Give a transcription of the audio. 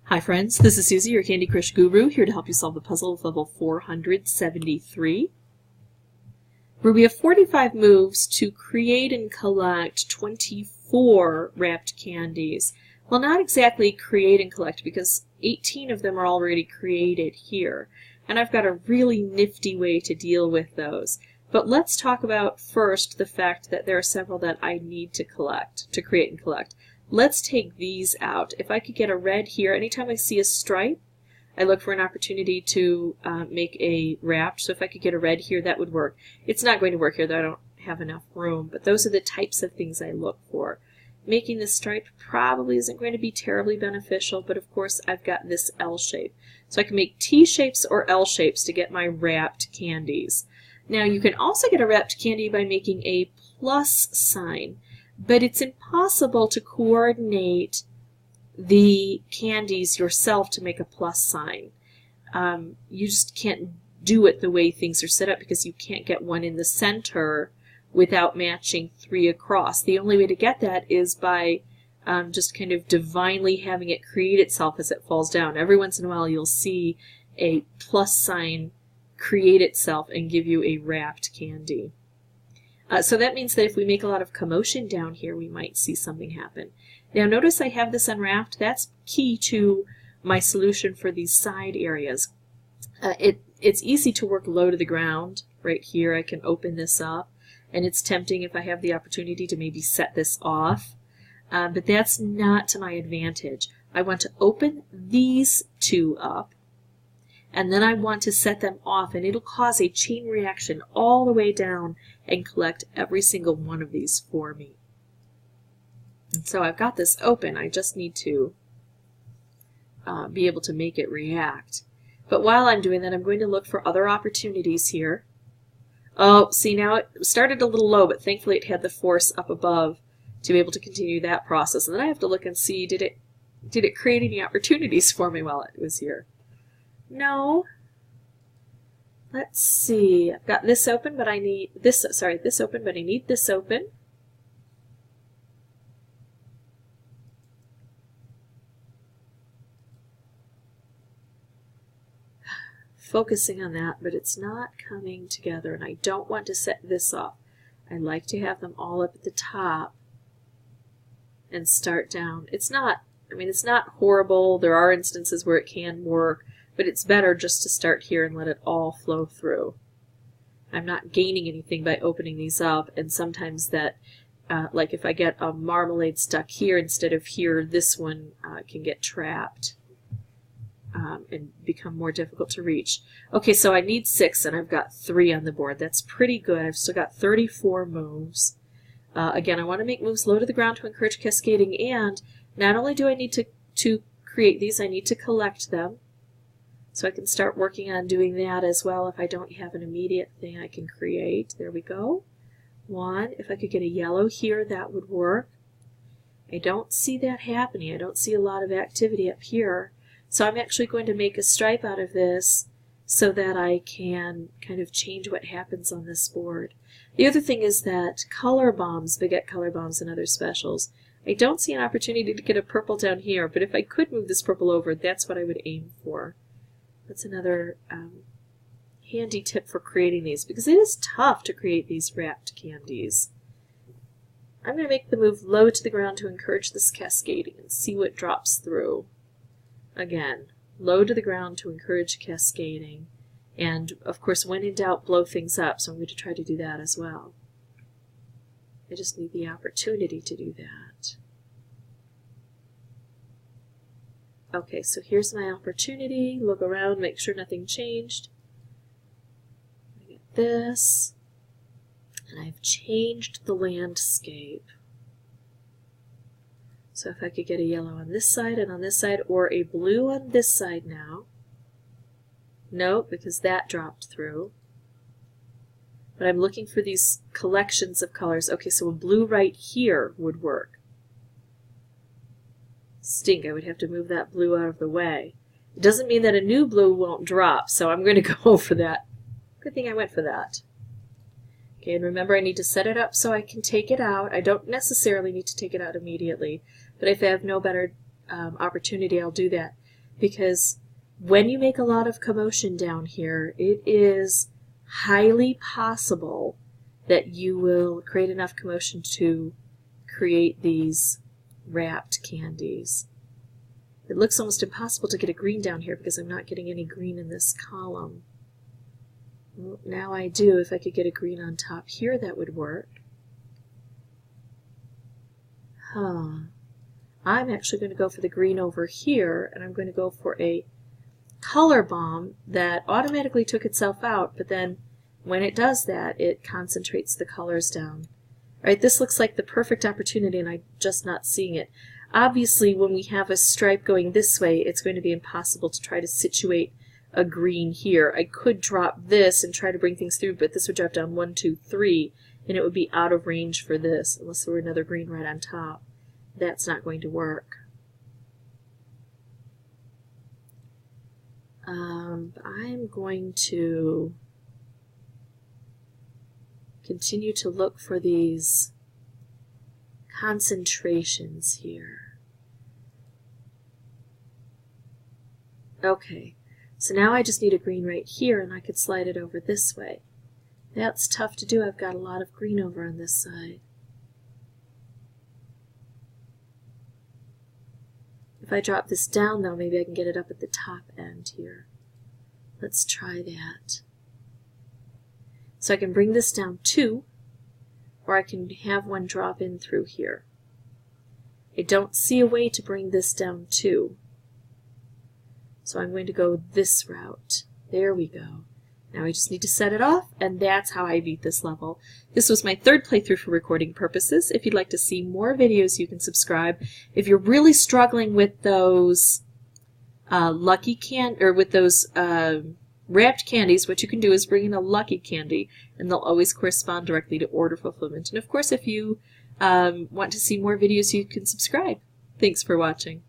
Hi friends, this is Suzy, your Candy Crush guru, here to help you solve the puzzle of level 473, where we have 45 moves to create and collect 24 wrapped candies. Well, not exactly create and collect, because 18 of them are already created here, and I've got a really nifty way to deal with those. But let's talk about first the fact that there are several that I need to create and collect. Let's take these out. If I could get a red here, anytime I see a stripe, I look for an opportunity to make a wrap. So if I could get a red here, that would work. It's not going to work here, though I don't have enough room, but those are the types of things I look for. Making the stripe probably isn't going to be terribly beneficial, but of course I've got this L shape. So I can make T shapes or L shapes to get my wrapped candies. Now you can also get a wrapped candy by making a plus sign. But it's impossible to coordinate the candies yourself to make a plus sign. You just can't do it the way things are set up because you can't get one in the center without matching 3 across. The only way to get that is by just kind of divinely having it create itself as it falls down. Every once in a while you'll see a plus sign create itself and give you a wrapped candy. So that means that if we make a lot of commotion down here, we might see something happen. Now notice I have this unwrapped. That's key to my solution for these side areas. It's easy to work low to the ground. Right here I can open this up, and it's tempting if I have the opportunity to maybe set this off. But that's not to my advantage. I want to open these 2 up, and then I want to set them off, and it'll cause a chain reaction all the way down and collect every single one of these for me. And so I've got this open. I just need to be able to make it react. But while I'm doing that, I'm going to look for other opportunities here. Oh, see, now it started a little low, but thankfully it had the force up above to be able to continue that process. And then I have to look and see, did it create any opportunities for me while it was here? No. Let's see. I've got this open, but I need this. Sorry, this open, but I need this open. Focusing on that, but it's not coming together, and I don't want to set this off. I like to have them all up at the top and start down. It's not, it's not horrible. There are instances where it can work, but it's better just to start here and let it all flow through. I'm not gaining anything by opening these up, and sometimes that, like if I get a marmalade stuck here instead of here, this one can get trapped and become more difficult to reach. Okay, so I need 6, and I've got 3 on the board. That's pretty good. I've still got 34 moves. Again, I want to make moves low to the ground to encourage cascading, and not only do I need to create these, I need to collect them. So I can start working on doing that as well if I don't have an immediate thing I can create. There we go. 1. If I could get a yellow here, that would work. I don't see that happening. I don't see a lot of activity up here. So I'm actually going to make a stripe out of this so that I can kind of change what happens on this board. The other thing is that color bombs, Baguette color bombs and other specials, I don't see an opportunity to get a purple down here, but if I could move this purple over, that's what I would aim for. That's another handy tip for creating these, because it is tough to create these wrapped candies. I'm going to make the move low to the ground to encourage this cascading and see what drops through. Again, low to the ground to encourage cascading, and of course when in doubt, blow things up, so I'm going to try to do that as well. I just need the opportunity to do that. Okay, so here's my opportunity. Look around, make sure nothing changed. I get this, and I've changed the landscape. So if I could get a yellow on this side and on this side, or a blue on this side now. No, because that dropped through. But I'm looking for these collections of colors. Okay, so a blue right here would work. Stink, I would have to move that blue out of the way. It doesn't mean that a new blue won't drop, so I'm going to go for that. Good thing I went for that. Okay, and remember I need to set it up so I can take it out. I don't necessarily need to take it out immediately, but if I have no better opportunity, I'll do that. because when you make a lot of commotion down here, it is highly possible that you will create enough commotion to create these wrapped candies. It looks almost impossible to get a green down here because I'm not getting any green in this column. Well, now I do. If I could get a green on top here, that would work. I'm actually going to go for the green over here, and I'm going to go for a color bomb that automatically took itself out, but then when it does that, it concentrates the colors down. Right, this looks like the perfect opportunity, and I'm just not seeing it. Obviously, when we have a stripe going this way, it's going to be impossible to try to situate a green here. I could drop this and try to bring things through, but this would drop down 1, 2, 3, and it would be out of range for this, unless there were another green right on top. That's not going to work. I'm going to continue to look for these concentrations here. Okay, so now I just need a green right here, and I could slide it over this way. That's tough to do. I've got a lot of green over on this side. If I drop this down, though, maybe I can get it up at the top end here. Let's try that. So I can bring this down 2, or I can have one drop in through here. I don't see a way to bring this down 2. So I'm going to go this route. There we go. Now I just need to set it off, and that's how I beat this level. This was my 3rd playthrough for recording purposes. If you'd like to see more videos, you can subscribe. If you're really struggling with those wrapped candies, what you can do is bring in a lucky candy, and they'll always correspond directly to order fulfillment. And of course, if you want to see more videos, you can subscribe. Thanks for watching.